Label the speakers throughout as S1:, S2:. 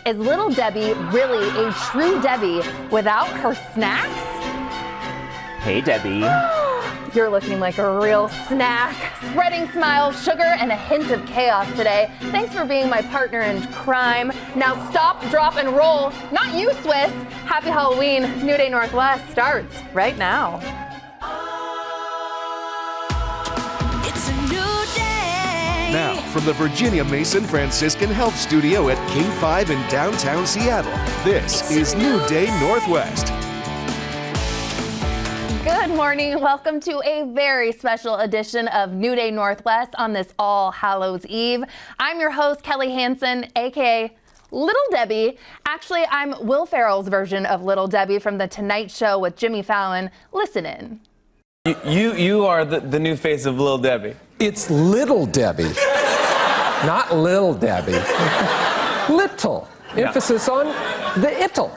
S1: Is Little Debbie really a true Debbie without her snacks?
S2: Hey, Debbie.
S1: You're looking like a real snack. Spreading smiles, sugar, and a hint of chaos today. Thanks for being my partner in crime. Now stop, drop, and roll. Not you, Swiss. Happy Halloween. New Day Northwest starts right now.
S3: It's a new day.
S4: Now, from the Virginia Mason Franciscan Health Studio at King 5 in downtown Seattle, this is New Day Northwest.
S1: Good morning. Welcome to a very special edition of New Day Northwest on this All Hallows Eve. I'm your host, Kelly Hansen, aka Little Debbie. Actually, I'm Will Ferrell's version of Little Debbie from The Tonight Show with Jimmy Fallon. Listen in.
S5: You are the new face of Little Debbie.
S6: It's Little Debbie, not Lil Debbie. Little. Emphasis on the ittle.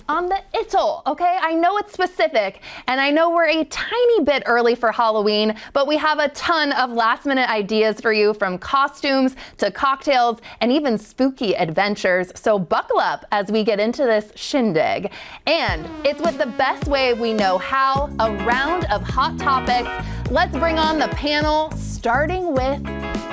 S1: On the ittle, okay? I know it's specific, and I know we're a tiny bit early for Halloween, but we have a ton of last-minute ideas for you, from costumes to cocktails and even spooky adventures. So buckle up as we get into this shindig. And it's with the best way we know how, a round of hot topics. Let's bring on the panel, starting with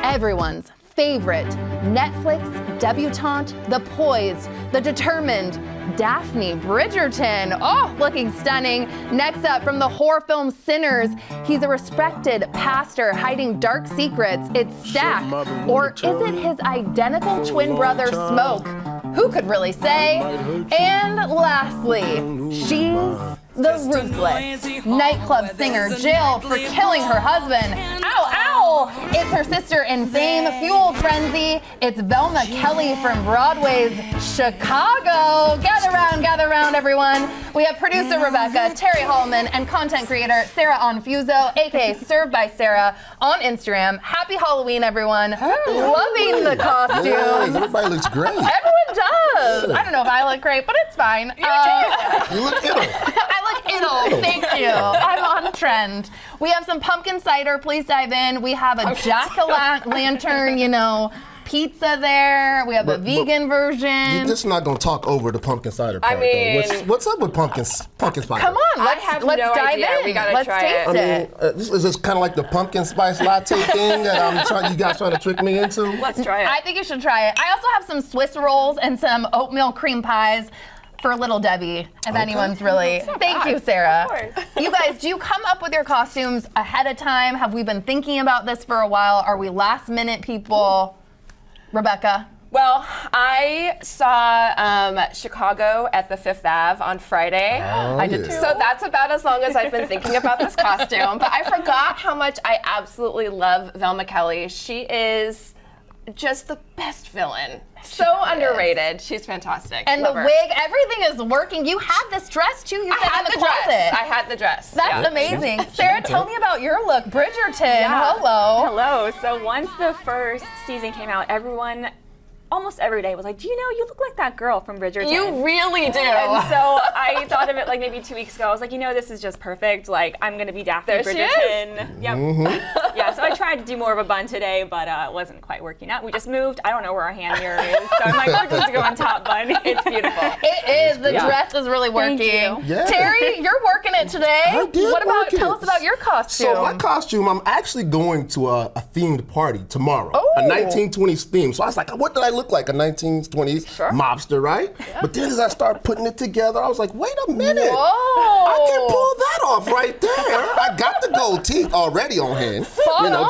S1: everyone's favorite Netflix debutante, the poised, the determined, Daphne Bridgerton. Oh, looking stunning. Next up, from the horror film Sinners, he's a respected pastor hiding dark secrets. It's Stack. Or is it his identical twin brother, Smoke? Who could really say? And lastly, she's the ruthless nightclub singer jailed for killing her husband. Ow, ow! It's her sister in fame, Fuel Frenzy. It's Velma Kelly from Broadway's Chicago. Gather round, everyone. We have producer Rebecca, Terry Hallman, and content creator Sarah Onfuso, aka Served by Sarah, on Instagram. Happy Halloween, everyone. Loving the costumes.
S7: Everybody looks great.
S1: Everyone does. I don't know if I look great, but it's fine.
S7: You look ill.
S1: I look ill. Thank you. I'm on trend. We have some pumpkin cider. Please dive in. We have a jack-o'-lantern, pizza there. We have a vegan version.
S7: You're just not gonna talk over the pumpkin cider part.
S8: I mean,
S7: though. What's up with pumpkin cider?
S1: Come on, let's
S8: no
S1: dive
S8: idea.
S1: in.
S8: We gotta
S1: let's
S8: try
S1: taste
S8: it.
S1: it.
S7: Is this kind of like the pumpkin spice latte thing that you guys trying to trick me into?
S8: Let's try it.
S1: I think you should try it. I also have some Swiss rolls and some oatmeal cream pies for Little Debbie, if anyone's really. Thank you, Sarah.
S8: Of course.
S1: You guys, do you come up with your costumes ahead of time? Have we been thinking about this for a while? Are we last minute people? Rebecca?
S8: Well, I saw Chicago at the Fifth Ave on Friday.
S7: I did too.
S8: So that's about as long as I've been thinking about this costume. But I forgot how much I absolutely love Velma Kelly. She is just the best villain. So underrated. She's fantastic.
S1: And
S8: Love
S1: the
S8: her.
S1: wig, everything is working. You had this dress too. You said in the closet.
S8: I had the dress.
S1: That's amazing. Sarah, tell me about your look. Bridgerton, hello.
S9: Hello. So once the first season came out, everyone, almost every day, was like, do you know, you look like that girl from Bridgerton.
S8: You really do.
S9: And so I thought of it like maybe 2 weeks ago. I was like, this is just perfect. Like, I'm going to be Daphne
S8: There she
S9: Bridgerton.
S8: is.
S9: Yep.
S7: Mm-hmm.
S9: Yeah, so I tried to do more of a bun today, but it wasn't quite working out. We just moved. I don't know where our hand mirror is. So I'm like, we're just going top bun. It's beautiful.
S1: It is. The dress is really working.
S9: Thank you.
S7: Yeah.
S1: Terry, you're working it today.
S7: I did
S1: What about,
S7: work it.
S1: tell us about your costume.
S7: So my costume, I'm actually going to a themed party tomorrow.
S1: Oh.
S7: A 1920s theme. So I was like, what did I look like? A 1920s mobster, right? But then as I started putting it together, I was like, wait a minute.
S1: Whoa.
S7: I can pull that off right there. I got the gold teeth already on hand.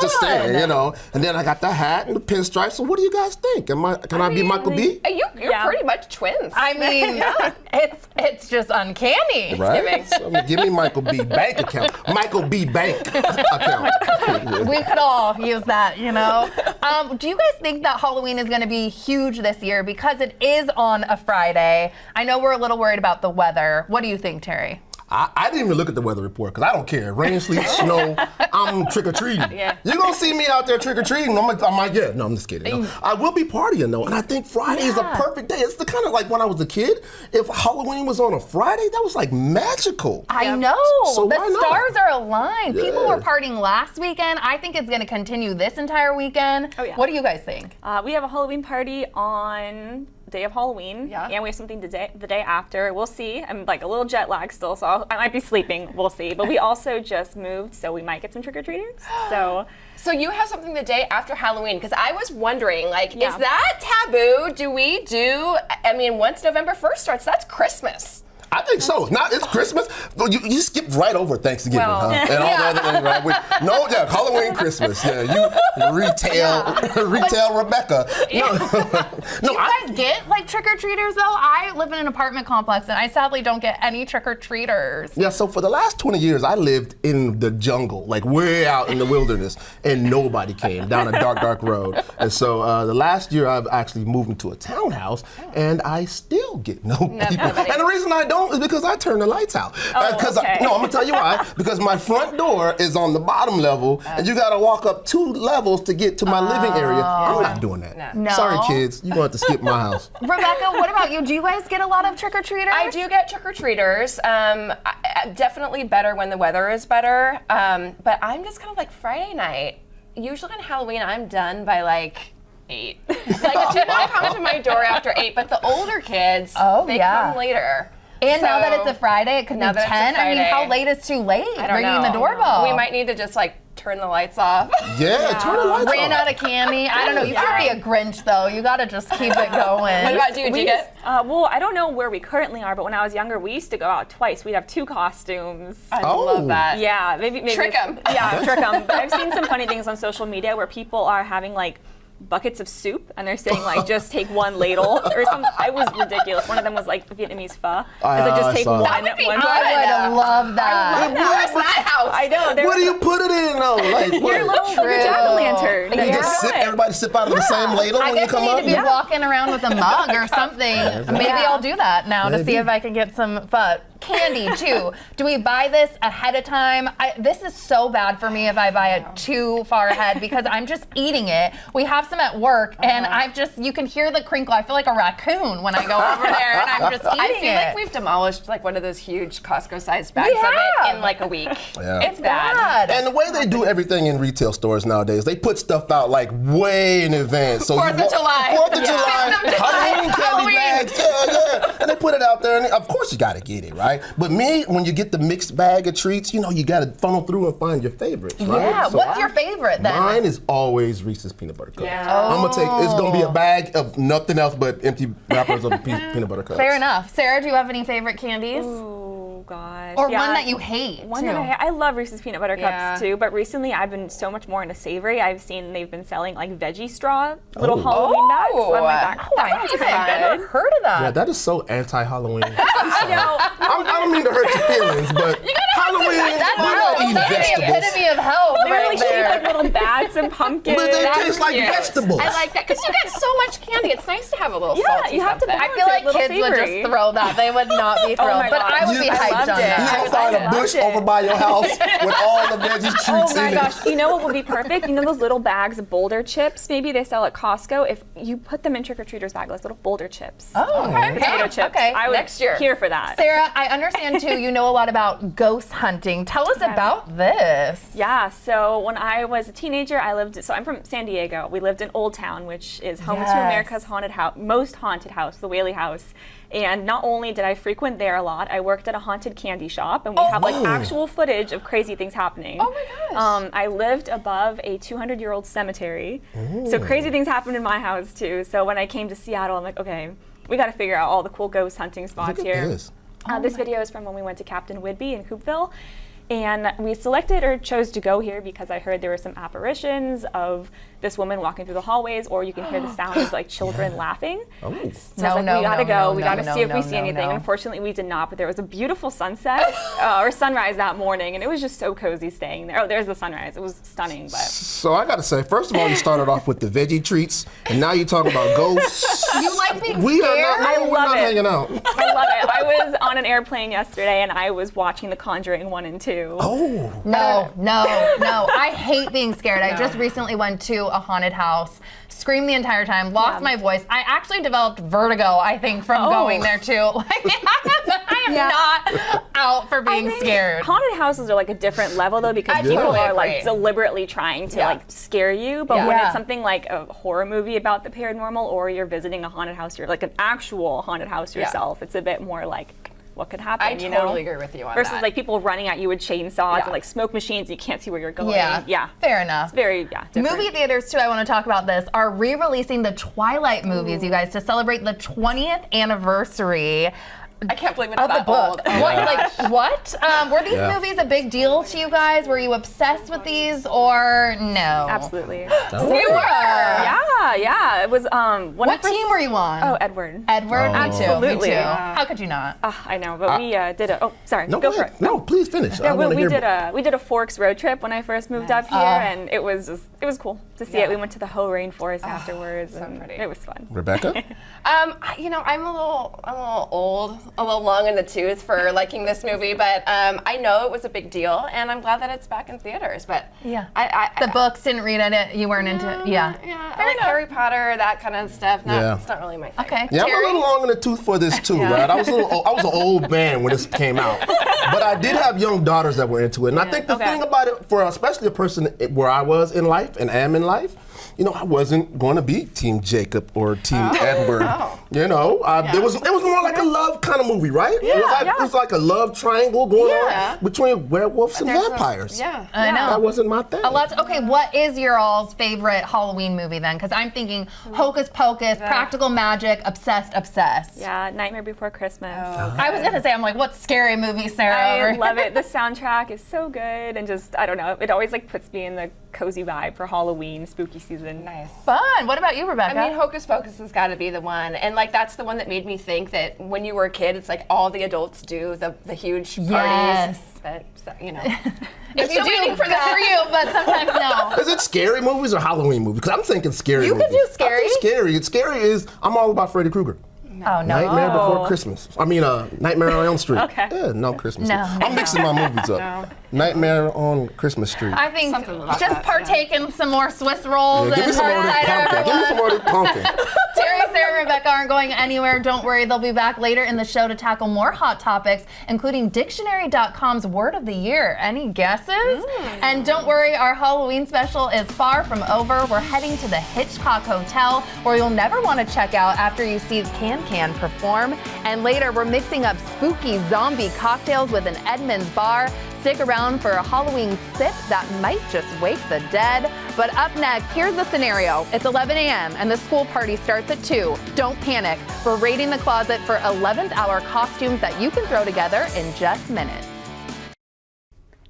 S7: Just saying, And then I got the hat and the pinstripes. So what do you guys think? Can I be Michael B?
S8: You're pretty much twins.
S1: I mean, it's just uncanny.
S7: Right? So, give me Michael B. bank account. Michael B. bank account.
S1: We could all use that, Do you guys think that Halloween is going to be huge this year because it is on a Friday? I know we're a little worried about the weather. What do you think, Terry?
S7: I didn't even look at the weather report because I don't care. Rain, sleet, snow, I'm trick-or-treating.
S9: Yeah.
S7: You're going to see me out there trick-or-treating. I'm like, yeah. No, I'm just kidding. No. I will be partying, though. And I think Friday is a perfect day. It's the kind of like when I was a kid, if Halloween was on a Friday, that was like magical.
S1: I know.
S7: So
S1: the
S7: why not?
S1: stars are aligned.
S7: Yeah.
S1: People were partying last weekend. I think it's going to continue this entire weekend.
S9: Oh, yeah.
S1: What do you guys think?
S9: We have a Halloween party on day of Halloween,
S8: Yeah.
S9: and we have something the day after. We'll see. I'm like a little jet lagged still, so I might be sleeping. We'll see. But we also just moved, so we might get some trick-or-treaters.
S8: So you have something the day after Halloween, because I was wondering, like,
S9: Yeah.
S8: is that taboo? Do we do, I mean, once November 1st starts, that's Christmas.
S7: I think so. Now it's Christmas. Well, you skipped right over Thanksgiving,
S8: Well,
S7: huh? And all the other things, right? Halloween, Christmas. Yeah, you retail Rebecca.
S1: Do you guys get like trick-or-treaters though? I live in an apartment complex and I sadly don't get any trick-or-treaters.
S7: Yeah, so for the last 20 years, I lived in the jungle, like way out in the wilderness, and nobody came down a dark, dark road. And so the last year, I've actually moved into a townhouse, and I still get no people. And the reason I don't is because I turn the lights out.
S9: Okay.
S7: I'm gonna tell you why. Because my front door is on the bottom level, and you gotta walk up 2 levels to get to my living area. I'm not doing that.
S1: No.
S7: Sorry, kids, you're gonna have to skip my house.
S1: Rebecca, what about you? Do you guys get a lot of trick-or-treaters?
S8: I do get trick-or-treaters. Definitely better when the weather is better. But I'm just kind of like Friday night. Usually on Halloween, I'm done by like 8. Like people come to my door after 8, but the older kids, they come later.
S1: And now that
S8: So-
S1: it's a Friday, it could be
S8: Now that
S1: 10.
S8: it's a
S1: I mean,
S8: Friday.
S1: how late is too late?
S8: I don't
S1: Ringing
S8: know.
S1: the doorbell.
S8: We might need to just like turn the lights off.
S7: Yeah, turn the lights
S1: Ran
S7: off.
S1: out of candy. I don't know. You can't be a Grinch though. You gotta just keep it going.
S8: What about you? Do you get?
S9: Well, I don't know where we currently are, but when I was younger, we used to go out twice. We'd have 2 costumes.
S8: I
S7: Oh.
S8: love that.
S9: Yeah, maybe
S8: Trick 'em.
S9: Yeah, trick them. But I've seen some funny things on social media where people are having like buckets of soup and they're saying like just take 1 ladle or something. It was ridiculous. One of them was like Vietnamese pho. It's like
S7: I
S9: just take
S7: saw that.
S9: one.
S8: That would be
S9: one
S8: good.
S1: I would love that.
S8: Where's that house?
S9: I know.
S7: What do you put it in though? Like,
S9: Your
S7: what?
S9: little jack-o'-lantern.
S7: You just sip, everybody sip out of the same ladle
S1: I
S7: when you
S1: guess
S7: come
S1: we
S7: up?
S1: need to be walking around with a mug or something. Maybe I'll do that now to see if I can get some candy too. Do we buy this ahead of time? This is so bad for me if I buy it too far ahead because I'm just eating it. We have some at work and you can hear the crinkle. I feel like a raccoon when I go over there and I'm just eating
S8: I feel
S1: it.
S8: like we've demolished like one of those huge Costco-sized bags of it in like a week.
S7: Yeah.
S8: It's bad.
S7: And the way they do everything in retail stores nowadays, they put stuff out like way in advance. So
S8: 4th of July.
S7: 4th of July, Halloween candy bags, yeah. And they put it out there, and of course you got to get it, right? But when you get the mixed bag of treats, you got to funnel through and find your favorites, right?
S1: Yeah,
S7: So
S1: what's your favorite then?
S7: Mine is always Reese's peanut butter cups.
S8: Yeah.
S7: I'm gonna it's gonna be a bag of nothing else but empty wrappers of peanut butter cups.
S1: Fair enough. Sarah, do you have any favorite candies?
S9: Oh gosh.
S1: Or
S9: yeah.
S1: one that you hate
S9: One
S1: too?
S9: that I hate. I love Reese's peanut butter cups
S8: Yeah.
S9: too, but recently I've been so much more into savory. I've seen they've been selling like veggie straw little Halloween bags. So I'm like, that sounds
S8: sounds
S9: pretty
S8: fun.
S9: good.
S1: I've heard of that.
S7: Yeah, that is so anti-Halloween.
S9: I know.
S7: I don't mean to hurt your feelings, but Halloween, we don't eat
S1: That's the
S7: vegetables.
S1: epitome of health
S9: They're
S1: right
S9: really shaped
S1: there.
S9: like little bats and pumpkins.
S7: But they
S8: That's
S7: taste like
S8: cute.
S7: vegetables.
S8: I like that because you get so much candy. It's nice to have a little
S9: Yeah,
S8: salty
S9: you have to
S8: something.
S1: I feel like
S9: Little
S1: kids would
S9: savory.
S1: just throw that. They would not be thrilled.
S9: my
S1: But
S9: gosh.
S1: I would be
S7: I
S1: hyped
S9: loved
S1: on
S9: it.
S1: that.
S7: You
S1: I
S7: don't
S1: would
S7: find
S1: love
S7: a
S1: it.
S7: bush over by your house with all the veggie treats
S9: Oh my
S7: in
S9: gosh! You know what would be perfect? You know those little bags of Boulder chips? Maybe they sell at Costco. If you put them in trick-or-treaters' bag, like little Boulder chips.
S1: Oh, okay.
S9: Potato chips.
S1: Okay.
S9: I would
S8: Next year.
S9: here for that.
S1: Sarah, I understand too, you know a lot about ghost hunting. Tell us about this.
S9: Yeah, so when I was a teenager, I'm from San Diego. We lived in Old Town, which is home to
S1: Yes.
S9: America's most haunted house, the Whaley House. And not only did I frequent there a lot, I worked at a haunted candy shop, and we have like actual footage of crazy things happening.
S8: Oh my gosh.
S9: I lived above a 200-year-old cemetery, so crazy things happened in my house too. So when I came to Seattle, I'm like, okay, we got to figure out all the cool ghost hunting spots
S7: Look at
S9: here.
S7: this.
S9: This video is from when we went to Captain Whidbey in Coopville. And we selected or chose to go here because I heard there were some apparitions of this woman walking through the hallways, or you can hear the sound of like children laughing. So I was like, we gotta go. We gotta see if we see anything. Unfortunately, we did not, but there was a beautiful sunset or sunrise that morning, and it was just so cozy staying there. Oh, there's the sunrise. It was stunning. But
S7: So I gotta say, first of all, you started off with the veggie treats, and now you're talking about ghosts.
S1: You like being
S7: We are
S1: scared?
S7: not, no, we're
S9: love
S7: not
S9: it.
S7: hanging out.
S9: I love it. I was on an airplane yesterday, and I was watching The Conjuring 1 and 2.
S7: Oh.
S1: No. I hate being scared. I just recently went to a haunted house, screamed the entire time, lost my voice. I actually developed vertigo, I think, from going there too. Like, I am not out for being scared.
S9: Haunted houses are like a different level though because people
S8: totally
S9: are like
S8: agree.
S9: deliberately trying to like scare you. But when
S1: Yeah.
S9: it's something like a horror movie about the paranormal or you're visiting a haunted house, you're like an actual haunted house yourself. It's a bit more like what could happen.
S8: I
S9: you
S8: totally
S9: know?
S8: agree with you on
S9: Versus
S8: that.
S9: like people running at you with chainsaws
S8: Yeah.
S9: and like smoke machines, you can't see where you're going.
S1: Yeah, fair enough.
S9: It's very different.
S1: Movie theaters, too, I want to talk about this, are re-releasing the Twilight movies, you guys, to celebrate the 20th anniversary
S8: I can't believe it's
S1: of the
S8: that
S1: book.
S8: old.
S1: What? Like, what? Were these
S7: Yeah.
S1: movies a big deal to you guys? Were you obsessed with these or no?
S9: Absolutely.
S1: We were.
S9: Yeah. It was
S1: What team were you on?
S9: Oh, Edward.
S1: Edward? Me too.
S9: Absolutely.
S1: Me too. How could you not?
S9: I know, but we did a. Oh, sorry.
S7: No,
S9: go
S7: go
S9: for
S7: ahead.
S9: it.
S7: No, please finish. I
S9: Yeah,
S7: want to
S9: we
S7: hear
S9: did
S7: more.
S9: we did a Forks road trip when I first moved up here, and it was cool to see it. We went to the Hoh Rainforest afterwards, and
S8: pretty.
S9: it was fun.
S7: Rebecca?
S8: I'm a little old, a little long in the tooth for liking this movie, but I know it was a big deal, and I'm glad that it's back in theaters. But
S1: Yeah.
S8: I
S1: The books, didn't read it. You weren't into it. Yeah.
S8: I like Harry Potter, that kind of stuff.
S7: Yeah.
S8: It's not really my thing.
S1: Okay.
S7: Yeah, I'm a
S1: Terry?
S7: little long in the tooth for this too, right? I was I was an old man when this came out, but I did have young daughters that were into it, and I think the thing about it, for especially a person where I was in life and am in life, you know, I wasn't going to be Team Jacob or Team Edward. You know, it was more like a love kind of movie, right? It was like a love triangle going on between werewolves and vampires.
S1: I know.
S7: That wasn't my thing.
S1: Okay, what is your all's favorite Halloween movie then? Because I'm thinking Hocus Pocus, Practical Magic, Obsessed.
S9: Yeah, Nightmare Before Christmas.
S1: I was gonna say, I'm like, what scary movie, Sarah?
S9: I love it. The soundtrack is so good, and just I don't know, it always like puts me in the cozy vibe for Halloween, spooky season.
S8: Nice.
S1: Fun. What about you, Rebecca?
S8: I mean, Hocus Pocus has got to be the one, and like that's the one that made me think that when you were a kid, it's like all the adults do the huge parties.
S1: Yes.
S8: But so, you know,
S1: if you do, for you, but sometimes no.
S7: Is it scary movies or Halloween movies? Because I'm thinking scary
S1: You
S7: movies.
S1: could do scary.
S7: I think scary. Scary is, I'm all about Freddy Krueger.
S1: Oh no.
S7: Nightmare Before Christmas. I mean, Nightmare on Elm Street.
S9: Okay.
S7: Yeah, no Christmas.
S1: No.
S7: I'm mixing my movies up. Nightmare on Christmas Street.
S1: I think
S8: Something about
S1: just
S8: that,
S1: partake in some more Swiss rolls
S7: Give me
S1: and
S7: some more of
S1: hard
S7: this
S1: cider.
S7: pumpkin. Give me some more of this pumpkin.
S1: Terry, Sarah, and Rebecca aren't going anywhere. Don't worry, they'll be back later in the show to tackle more hot topics, including Dictionary.com's word of the year. Any guesses? And don't worry, our Halloween special is far from over. We're heading to the Hitchcock Hotel, where you'll never want to check out after you see Can perform. And later, we're mixing up spooky zombie cocktails with an Edmonds bar. Stick around for a Halloween sip that might just wake the dead. But up next, here's the scenario. It's 11 a.m. and the school party starts at 2. Don't panic. We're raiding the closet for 11th hour costumes that you can throw together in just minutes.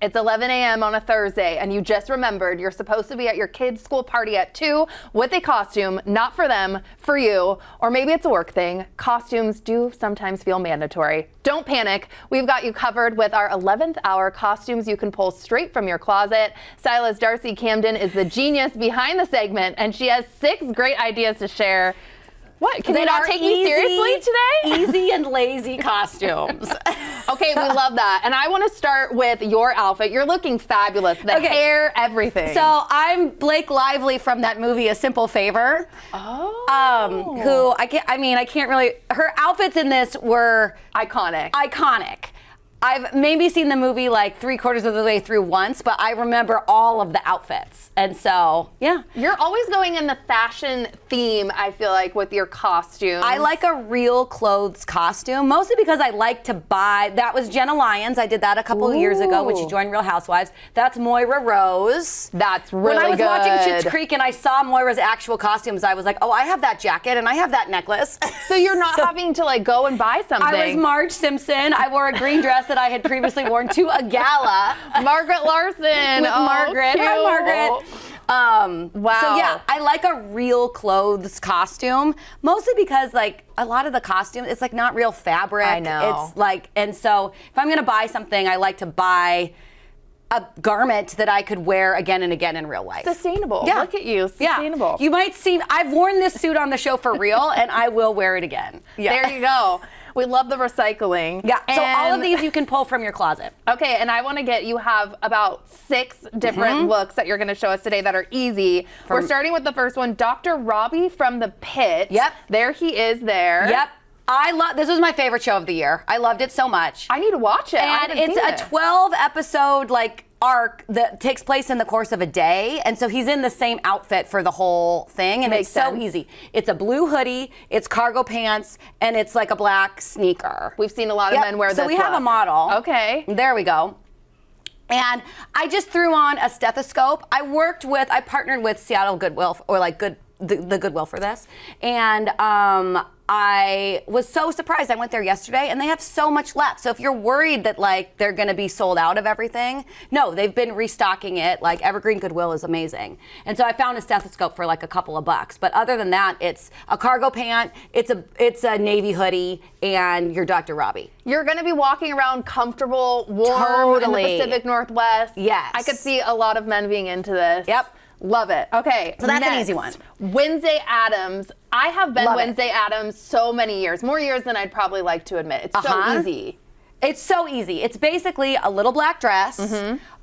S1: It's 11 a.m. on a Thursday, and you just remembered you're supposed to be at your kid's school party at 2 with a costume, not for them, for you. Or maybe it's a work thing. Costumes do sometimes feel mandatory. Don't panic. We've got you covered with our 11th hour costumes you can pull straight from your closet. Stylist Darcy Camden is the genius behind the segment, and she has 6 great ideas to share. What? Can you not take me seriously today?
S10: Easy and lazy costumes.
S1: Okay, we love that. And I want to start with your outfit. You're looking fabulous. The hair, everything.
S10: So I'm Blake Lively from that movie A Simple Favor.
S1: Oh.
S10: Who I can't really, her outfits in this were
S1: iconic.
S10: I've maybe seen the movie like 3/4 of the way through once, but I remember all of the outfits. And so, yeah.
S1: You're always going in the fashion theme, I feel like, with your costumes.
S10: I like a real clothes costume, mostly because I like to buy. That was Jenna Lyons. I did that a couple of years ago when she joined Real Housewives. That's Moira Rose.
S1: That's really good.
S10: When I was watching Schitt's Creek and I saw Moira's actual costumes, I was like, oh, I have that jacket and I have that necklace.
S1: So you're not having to like go and buy something.
S10: I was Marge Simpson. I wore a green dress that I had previously worn to a gala.
S1: Margaret Larson.
S10: With Margaret.
S1: Cute.
S10: Hi, Margaret.
S1: Wow.
S10: So yeah, I like a real clothes costume, mostly because like a lot of the costumes, it's like not real fabric.
S1: I know.
S10: It's like, and so if I'm gonna buy something, I like to buy a garment that I could wear again and again in real life.
S1: Sustainable.
S10: Yeah.
S1: Look at you. Sustainable.
S10: Yeah. You might see, I've worn this suit on the show for real, and I will wear it again. Yeah.
S1: There you go. We love the recycling.
S10: Yeah. So all of
S1: And-
S10: these you can pull from your closet.
S1: Okay, and I want to you have about 6 different looks that you're going to show us today that are easy. We're starting with the first one, Dr. Robbie from The Pit.
S10: Yep.
S1: There he is there.
S10: Yep. This was my favorite show of the year. I loved it so much.
S1: I need to watch it. I
S10: And
S1: haven't
S10: it's
S1: seen
S10: a
S1: it.
S10: 12 episode like arc that takes place in the course of a day, and so he's in the same outfit for the whole thing, and
S1: Makes
S10: it's so
S1: sense.
S10: easy. It's a blue hoodie, it's cargo pants, and it's like a black sneaker.
S1: We've seen a lot of men wear this.
S10: So we have a
S1: look.
S10: model.
S1: Okay.
S10: There we go. And I just threw on a stethoscope. I partnered with Seattle Goodwill, or like the Goodwill for this. And I was so surprised. I went there yesterday and they have so much left. So if you're worried that like they're gonna be sold out of everything, no, they've been restocking it. Like Evergreen Goodwill is amazing. And so I found a stethoscope for like a couple of bucks. But other than that, it's a cargo pant, it's a navy hoodie, and your Dr. Robbie.
S1: You're going to be walking around comfortable, warm
S10: Totally.
S1: in the Pacific Northwest.
S10: Yes.
S1: I could see a lot of men being into this.
S10: Yep.
S1: Love it. Okay.
S10: So that's an
S1: next,
S10: easy one.
S1: Wednesday Addams. I have been
S10: Love it.
S1: Wednesday Addams so many years, more years than I'd probably like to admit. It's so easy.
S10: It's so easy. It's basically a little black dress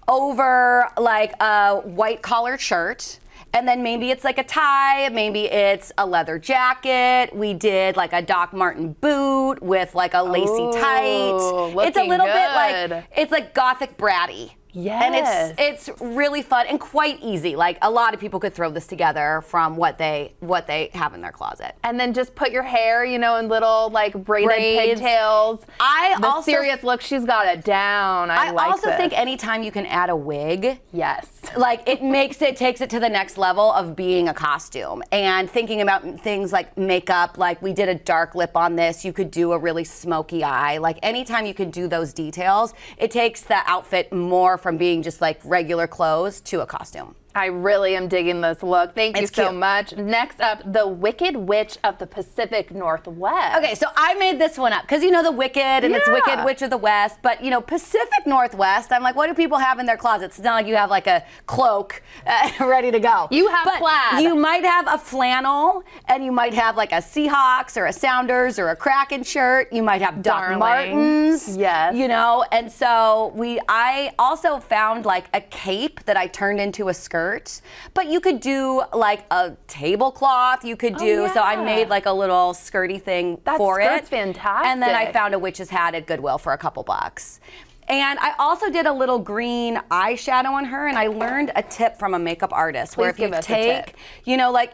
S10: over like a white collared shirt. And then maybe it's like a tie, maybe it's a leather jacket. We did like a Doc Marten boot with like a lacy tight. It's a
S1: looking
S10: little bit
S1: good.
S10: like, it's like gothic bratty.
S1: Yes.
S10: And it's really fun and quite easy. Like a lot of people could throw this together from what they have in their closet.
S1: And then just put your hair, in little like braided
S10: Braids.
S1: pigtails.
S10: I
S1: the
S10: also-
S1: serious look, she's got it down. I like
S10: also
S1: this.
S10: think anytime you can add a wig,
S1: Yes.
S10: like takes it to the next level of being a costume. And thinking about things like makeup, like we did a dark lip on this, you could do a really smoky eye. Like anytime you can do those details, it takes the outfit more from being just like regular clothes to a costume.
S1: I really am digging this look. Thank you
S10: It's
S1: so
S10: cute.
S1: much. Next up, the Wicked Witch of the Pacific Northwest.
S10: Okay, so I made this one up because the Wicked and it's
S1: Yeah.
S10: Wicked Witch of the West, but Pacific Northwest, I'm like, what do people have in their closets? It's not like you have like a cloak ready to go.
S1: You have
S10: but
S1: plaid.
S10: You might have a flannel, and you might have like a Seahawks or a Sounders or a Kraken shirt. You might have Doc
S1: Darling.
S10: Martens.
S1: Yes.
S10: And so I also found like a cape that I turned into a skirt. But you could do like a tablecloth. You could do. So I
S1: yeah.
S10: made like a little skirty thing
S1: That
S10: for it.
S1: skirt's fantastic.
S10: And then I found a witch's hat at Goodwill for a couple bucks. And I also did a little green eyeshadow on her, and I learned a tip from a makeup artist where
S1: Please
S10: if you
S1: give us a
S10: take,
S1: tip.
S10: like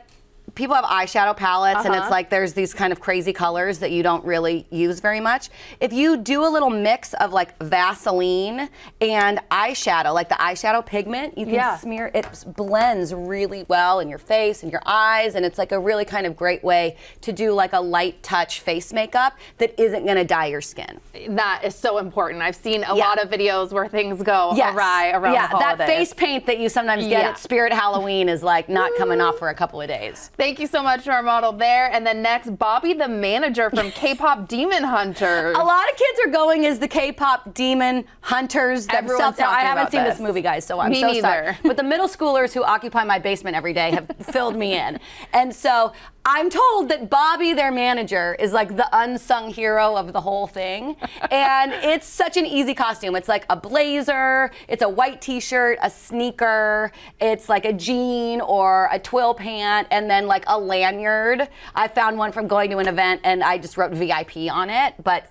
S10: people have eyeshadow palettes and it's like there's these kind of crazy colors that you don't really use very much. If you do a little mix of like Vaseline and eyeshadow, like the eyeshadow pigment, you can smear it, blends really well in your face and your eyes, and it's like a really kind of great way to do like a light touch face makeup that isn't going to dye your skin.
S1: That is so important. I've seen a lot of videos where things go awry around the holidays.
S10: That face paint that you sometimes get at Spirit Halloween is like not coming off for a couple of days.
S1: Thank you so much to our model there. And then next, Bobby the manager from K-pop Demon Hunters.
S10: A lot of kids are going as the K-pop demon hunters
S1: Everyone's
S10: themselves. Now, I
S1: talking
S10: haven't
S1: about
S10: seen this
S1: this.
S10: movie, guys, so I'm
S1: Me
S10: so
S1: neither.
S10: sorry. But the middle schoolers who occupy my basement every day have filled me in. And so I'm told that Bobby, their manager, is like the unsung hero of the whole thing. And it's such an easy costume. It's like a blazer, it's a white t-shirt, a sneaker, it's like a jean or a twill pant, and then like a lanyard. I found one from going to an event and I just wrote VIP on it, but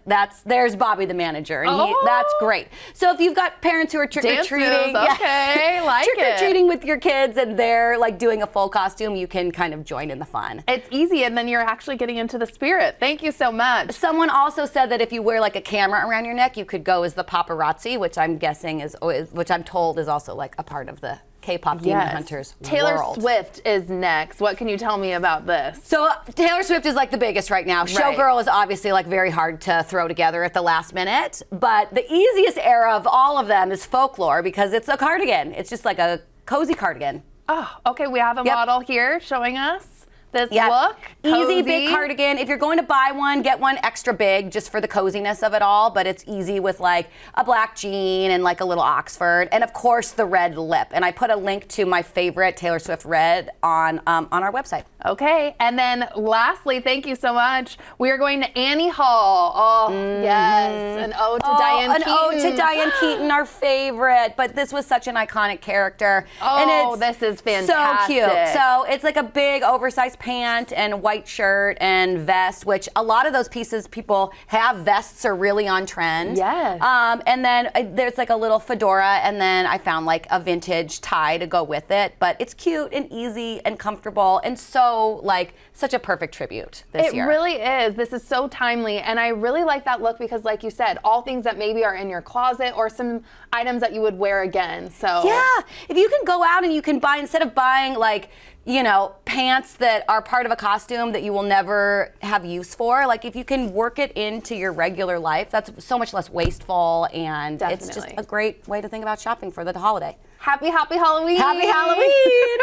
S10: there's Bobby the manager, and that's great. So if you've got parents who are trick-or-treating,
S1: Dances, okay, like it.
S10: trick-or-treating with your kids and they're like doing a full costume, you can kind of join in the fun.
S1: It's easy, and then you're actually getting into the spirit. Thank you so much.
S10: Someone also said that if you wear like a camera around your neck, you could go as the paparazzi, which I'm guessing which I'm told is also like a part of the K-pop Demon Hunters
S1: Taylor
S10: world.
S1: Swift is next. What can you tell me about this?
S10: So Taylor Swift is like the biggest right now. Showgirl is obviously like very hard to throw together at the last minute, but the easiest era of all of them is Folklore because it's a cardigan. It's just like a cozy cardigan.
S1: Oh, okay. We have a model here showing us this look.
S10: Easy,
S1: Cozy.
S10: big cardigan. If you're going to buy one, get one extra big just for the coziness of it all, but it's easy with like a black jean and like a little Oxford, and of course the red lip. And I put a link to my favorite Taylor Swift red on our website.
S1: Okay, and then lastly, thank you so much. We are going to Annie Hall. Oh, yes, an ode to Diane Keaton.
S10: An ode to Diane Keaton, our favorite. But this was such an iconic character.
S1: Oh,
S10: and
S1: this is fantastic.
S10: So cute. So it's like a big oversized pant and white shirt and vest, which a lot of those pieces people have vests are really on trend.
S1: Yes.
S10: And then there's like a little fedora, and then I found like a vintage tie to go with it. But it's cute and easy and comfortable and so like such a perfect tribute this year.
S1: It really is. This is so timely, and I really like that look because, like you said, all things that maybe are in your closet or some items that you would wear again. So
S10: yeah, if you can go out and you can buy, instead of buying like, you know, pants that are part of a costume that you will never have use for, like if you can work it into your regular life, that's so much less wasteful, and it's just a great way to think about shopping for the holiday.
S1: Happy Halloween!
S10: Happy Halloween!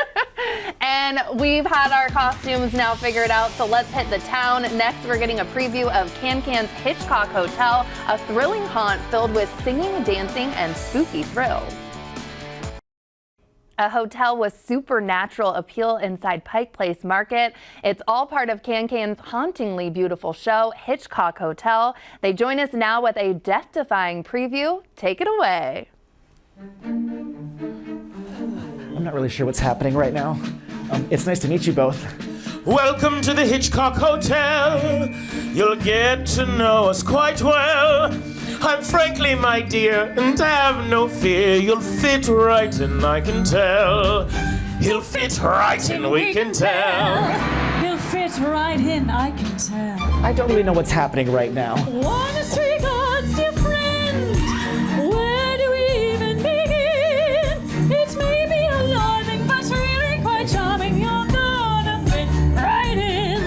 S1: And we've had our costumes now figured out, so let's hit the town. Next, we're getting a preview of Can-Can's Hitchcock Hotel, a thrilling haunt filled with singing, dancing, and spooky thrills. A hotel with supernatural appeal inside Pike Place Market. It's all part of Can-Can's hauntingly beautiful show, Hitchcock Hotel. They join us now with a death-defying preview. Take it away.
S2: I'm not really sure what's happening right now. It's nice to meet you both.
S11: Welcome to the Hitchcock Hotel. You'll get to know us quite well. I'm frankly, my dear, and have no fear. You'll fit right in, I can tell. He'll fit right in, we can tell.
S3: He'll fit right in, I can tell.
S2: I don't really know what's happening right now.
S3: Honest regards, dear friend. Where do we even begin? It may be alarming, but really quite charming. You're gonna fit right in.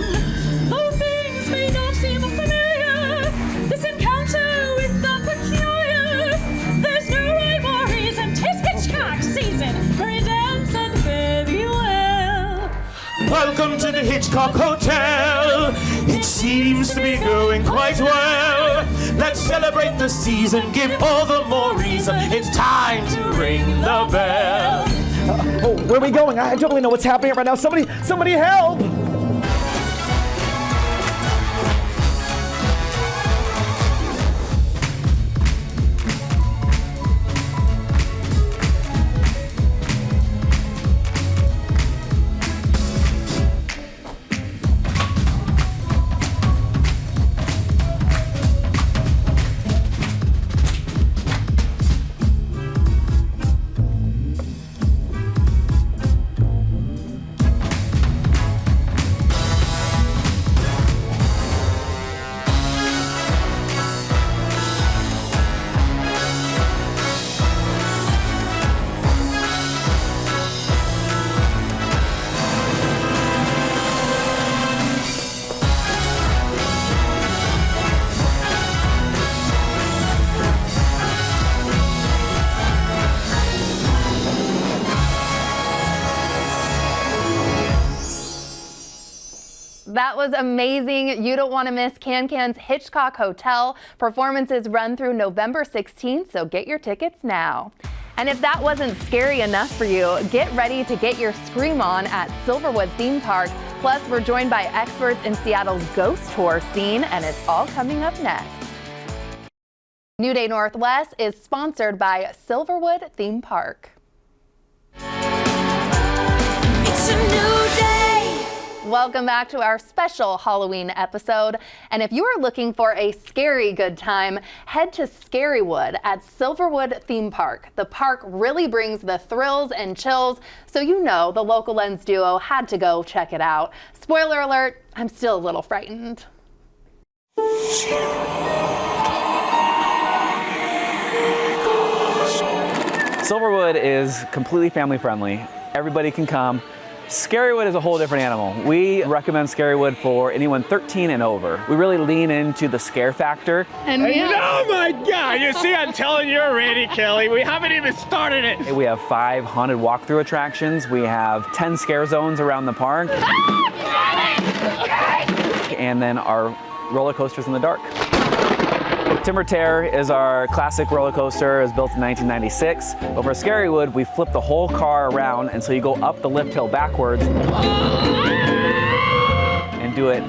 S3: Though things may not seem familiar, this encounter with the peculiar, there's no rhyme or reason. 'Tis Hitchcock season for a dance and fare thee well.
S11: Welcome to the Hitchcock Hotel. It seems to be going quite well. Let's celebrate the season, give all the more reason. It's time to ring the bell.
S2: Where are we going? I don't really know what's happening right now. Somebody help!
S1: That was amazing. You don't want to miss Can-Can's Hitchcock Hotel. Performances run through November 16th, so get your tickets now. And if that wasn't scary enough for you, get ready to get your scream on at Silverwood Theme Park. Plus, we're joined by experts in Seattle's ghost tour scene, and it's all coming up next. New Day Northwest is sponsored by Silverwood Theme Park.
S3: It's a new day.
S1: Welcome back to our special Halloween episode. And if you are looking for a scary good time, head to Scarywood at Silverwood Theme Park. The park really brings the thrills and chills, so you know the local Lens duo had to go check it out. Spoiler alert, I'm still a little frightened.
S5: Silverwood is completely family friendly. Everybody can come. Scarywood is a whole different animal. We recommend Scarywood for anyone 13 and over. We really lean into the scare factor.
S11: Oh my God, you see, I'm telling you already, Kelly. We haven't even started it.
S5: We have 5 haunted walkthrough attractions. We have 10 scare zones around the park. And then our roller coasters in the dark. Timber Terror is our classic roller coaster. It was built in 1996. But for Scarywood, we flip the whole car around, and so you go up the lift hill backwards. do it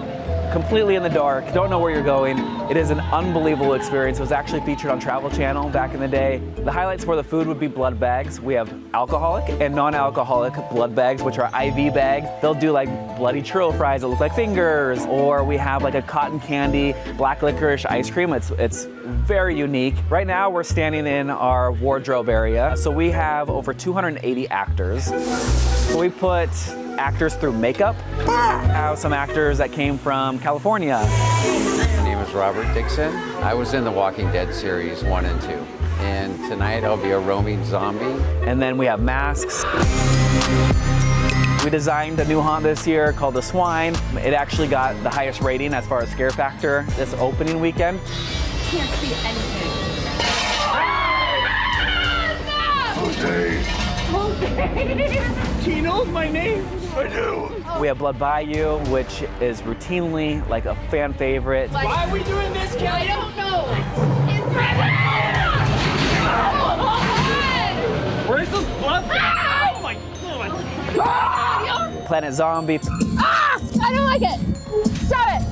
S5: completely in the dark, don't know where you're going. It is an unbelievable experience. It was actually featured on Travel Channel back in the day. The highlights for the food would be blood bags. We have alcoholic and non-alcoholic blood bags, which are IV bags. They'll do like bloody churro fries that look like fingers, or we have like a cotton candy, black licorice ice cream. It's very unique. Right now we're standing in our wardrobe area. So we have over 280 actors. So we put actors through makeup. We have some actors that came from California.
S12: My name is Robert Dixon. I was in the Walking Dead series 1 and 2. And tonight I'll be a roaming zombie.
S5: And then we have masks. We designed a new haunt this year called the Swine. It actually got the highest rating as far as scare factor this opening weekend.
S3: Can't see anything.
S11: He knows my name. I do.
S5: We have Blood Bayou, which is routinely like a fan favorite.
S11: Why are we doing this, Kelly?
S3: I don't know. It's
S11: Where's the blood? Oh my God.
S5: Planet Zombie.
S3: Ah! I don't like it. Stop it.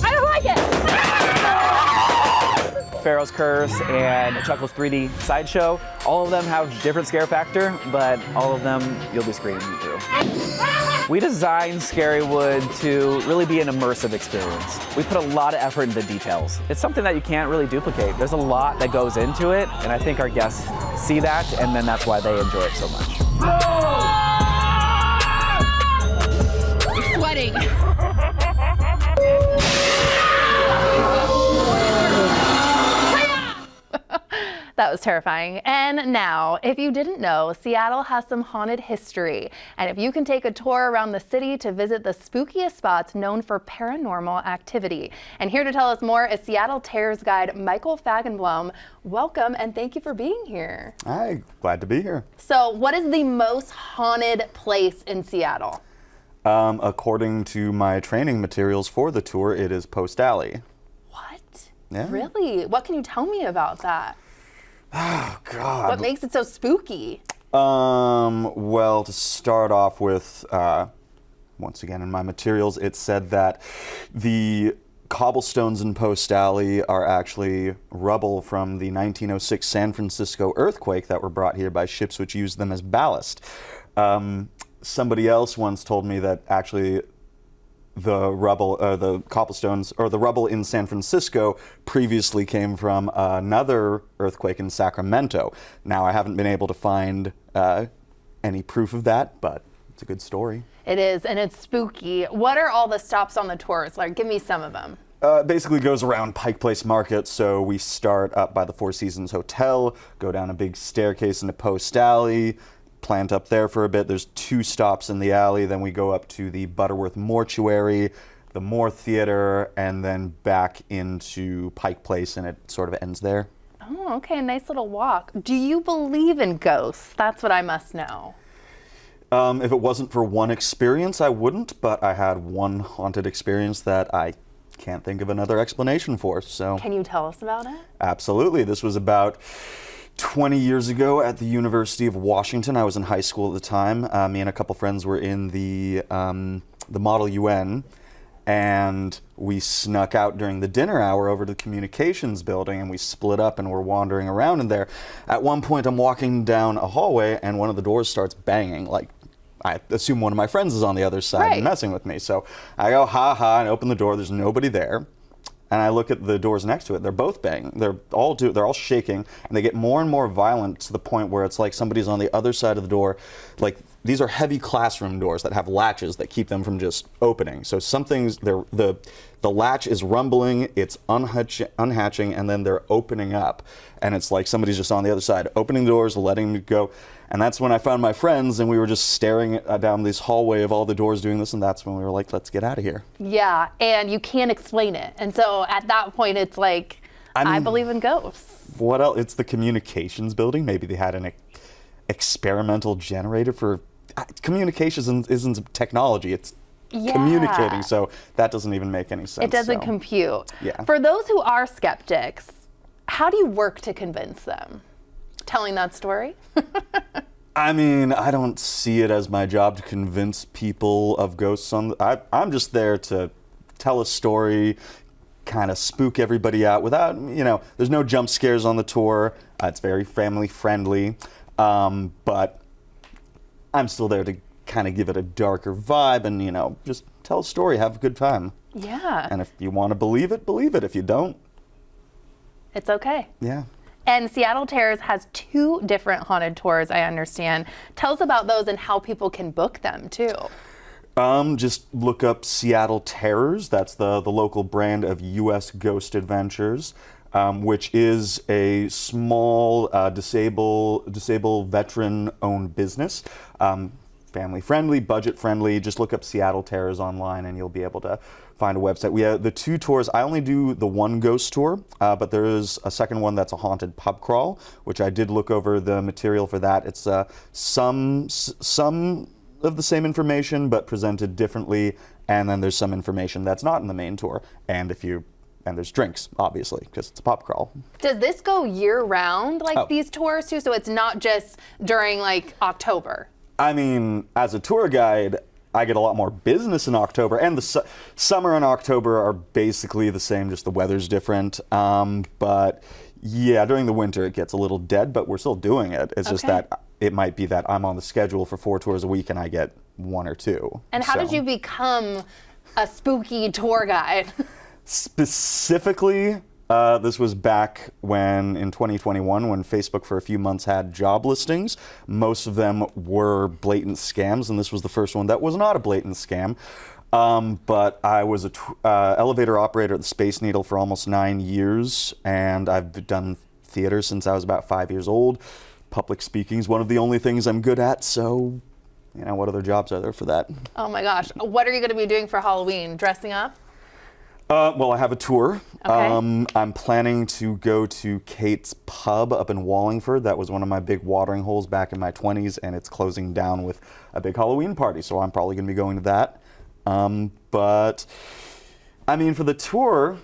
S3: I don't like it.
S5: Pharaoh's Curse and Chuckles 3D Sideshow. All of them have different scare factor, but all of them you'll be screaming to. We designed Scarywood to really be an immersive experience. We put a lot of effort into details. It's something that you can't really duplicate. There's a lot that goes into it, and I think our guests see that, and then that's why they enjoy it so much.
S3: I'm sweating.
S1: That was terrifying. And now, if you didn't know, Seattle has some haunted history. And if you can take a tour around the city to visit the spookiest spots known for paranormal activity. And here to tell us more is Seattle Terrors guide Michael Fagenblum. Welcome and thank you for being here.
S13: Hi, glad to be here.
S1: So what is the most haunted place in Seattle?
S13: According to my training materials for the tour, it is Post Alley.
S1: What?
S13: Yeah.
S1: Really? What can you tell me about that?
S13: Oh, God.
S1: What makes it so spooky?
S13: Well, to start off with, once again in my materials, it said that the cobblestones in Post Alley are actually rubble from the 1906 San Francisco earthquake that were brought here by ships which used them as ballast. Somebody else once told me that actually the rubble, the cobblestones, or the rubble in San Francisco previously came from another earthquake in Sacramento. Now, I haven't been able to find any proof of that, but it's a good story.
S1: It is, and it's spooky. What are all the stops on the tours? Like, give me some of them.
S13: Basically goes around Pike Place Market, so we start up by the Four Seasons Hotel, go down a big staircase into Post Alley, plant up there for a bit. There's 2 stops in the alley. Then we go up to the Butterworth Mortuary, the Moore Theater, and then back into Pike Place, and it sort of ends there.
S1: Oh, okay, a nice little walk. Do you believe in ghosts? That's what I must know.
S13: If it wasn't for one experience, I wouldn't, but I had one haunted experience that I can't think of another explanation for, so.
S1: Can you tell us about it?
S13: Absolutely. This was about 20 years ago at the University of Washington. I was in high school at the time. Me and a couple friends were in the Model UN, and we snuck out during the dinner hour over to the communications building, and we split up and were wandering around in there. At one point, I'm walking down a hallway, and one of the doors starts banging. Like, I assume one of my friends is on the other side and messing with me. So I go, ha ha, and open the door. There's nobody there. And I look at the doors next to it. They're both banging. They're all shaking, and they get more and more violent to the point where it's like somebody's on the other side of the door. Like, these are heavy classroom doors that have latches that keep them from just opening. So something's there. The latch is rumbling. It's unhatching, and then they're opening up, and it's like somebody's just on the other side, opening the doors, letting them go. And that's when I found my friends, and we were just staring down this hallway of all the doors doing this, and that's when we were like, let's get out of here.
S1: Yeah, and you can't explain it. And so at that point, it's like, I believe in ghosts.
S13: What else? It's the communications building. Maybe they had an experimental generator for communications. Isn't technology. It's communicating. So that doesn't even make any sense.
S1: It doesn't compute.
S13: Yeah.
S1: For those who are skeptics, how do you work to convince them? Telling that story?
S13: I mean, I don't see it as my job to convince people of ghosts. I'm just there to tell a story, kind of spook everybody out without, there's no jump scares on the tour. It's very family friendly, but I'm still there to kind of give it a darker vibe and, just tell a story, have a good time.
S1: Yeah.
S13: And if you want to believe it, believe it. If you don't,
S1: it's okay.
S13: Yeah.
S1: And Seattle Terrors has 2 different haunted tours, I understand. Tell us about those and how people can book them too.
S13: Just look up Seattle Terrors. That's the local brand of U.S. Ghost Adventures, which is a small disabled veteran-owned business. Family friendly, budget friendly. Just look up Seattle Terrors online and you'll be able to find a website. We have the 2 tours. I only do the one ghost tour, but there is a second one that's a haunted pub crawl, which I did look over the material for that. It's some of the same information but presented differently, and then there's some information that's not in the main tour. And there's drinks, obviously, because it's a pub crawl.
S1: Does this go year round, like these tours too? So it's not just during like October?
S13: I mean, as a tour guide, I get a lot more business in October, and the summer and October are basically the same, just the weather's different. But yeah, during the winter it gets a little dead, but we're still doing it. It's just that it might be that I'm on the schedule for 4 tours a week and I get 1 or 2.
S1: And how did you become a spooky tour guide?
S13: Specifically, this was back in 2021, when Facebook for a few months had job listings. Most of them were blatant scams, and this was the first one that was not a blatant scam. But I was an elevator operator at the Space Needle for almost 9 years, and I've done theater since I was about 5 years old. Public speaking is one of the only things I'm good at, so what other jobs are there for that?
S1: Oh my gosh. What are you going to be doing for Halloween? Dressing up?
S13: Well, I have a tour.
S1: Okay.
S13: I'm planning to go to Kate's Pub up in Wallingford. That was one of my big watering holes back in my 20s, and it's closing down with a big Halloween party, so I'm probably going to be going to that. But, I mean, for the tour,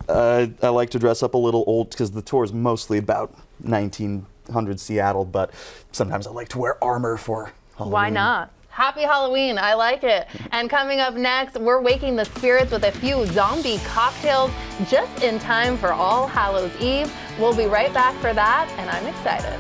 S13: I like to dress up a little old, because the tour is mostly about 1900 Seattle, but sometimes I like to wear armor for Halloween.
S1: Why not? Happy Halloween, I like it. And coming up next, we're waking the spirits with a few zombie cocktails just in time for All Hallows Eve. We'll be right back for that, and I'm excited.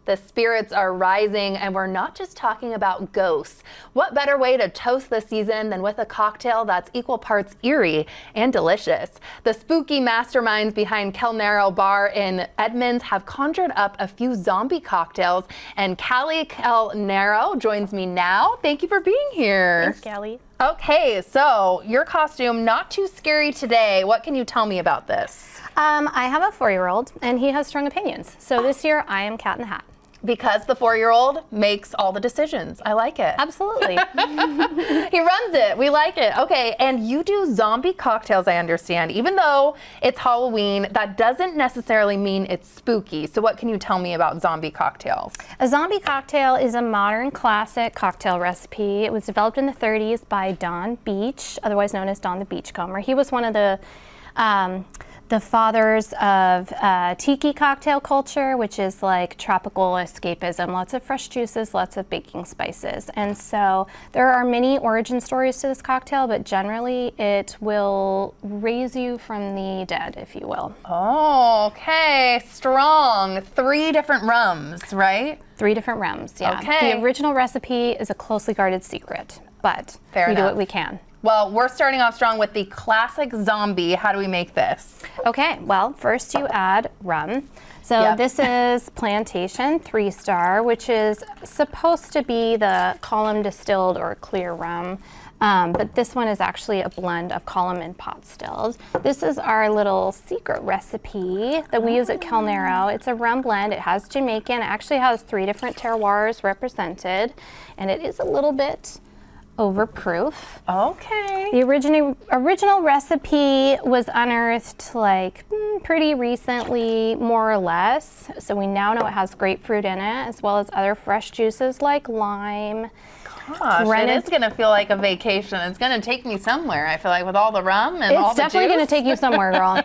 S1: The spirits are rising, and we're not just talking about ghosts. What better way to toast the season than with a cocktail that's equal parts eerie and delicious? The spooky masterminds behind Kelnero Bar in Edmonds have conjured up a few zombie cocktails, and Callie Kelnero joins me now. Thank you for being here.
S9: Thanks, Callie.
S1: Okay, so your costume, not too scary today. What can you tell me about this?
S14: I have a 4-year-old, and he has strong opinions. So this year, I am Cat in the Hat.
S1: Because the 4-year-old makes all the decisions. I like it.
S14: Absolutely.
S1: He runs it. We like it. Okay, and you do zombie cocktails, I understand. Even though it's Halloween, that doesn't necessarily mean it's spooky. So what can you tell me about zombie cocktails?
S14: A zombie cocktail is a modern classic cocktail recipe. It was developed in the 30s by Don Beach, otherwise known as Don the Beachcomber. He was one of the fathers of tiki cocktail culture, which is like tropical escapism, lots of fresh juices, lots of baking spices. And so there are many origin stories to this cocktail, but generally it will raise you from the dead, if you will.
S1: Oh, okay, strong. 3 different rums, right?
S14: 3 different rums, yeah.
S1: Okay.
S14: The original recipe is a closely guarded secret, but we do what we can.
S1: Well, we're starting off strong with the classic zombie. How do we make this?
S14: Okay, well, first you add rum. So this is Plantation 3-Star, which is supposed to be the column distilled or clear rum. But this one is actually a blend of column and pot stilled. This is our little secret recipe that we use at Kelnero. It's a rum blend. It has Jamaican. It actually has 3 different terroirs represented, and it is a little bit overproof.
S1: Okay.
S14: The original recipe was unearthed like pretty recently, more or less. So we now know it has grapefruit in it, as well as other fresh juices like lime.
S1: Gosh, it is going to feel like a vacation. It's going to take me somewhere, I feel like, with all the rum and all the juice.
S14: It's definitely going to take you somewhere, girl.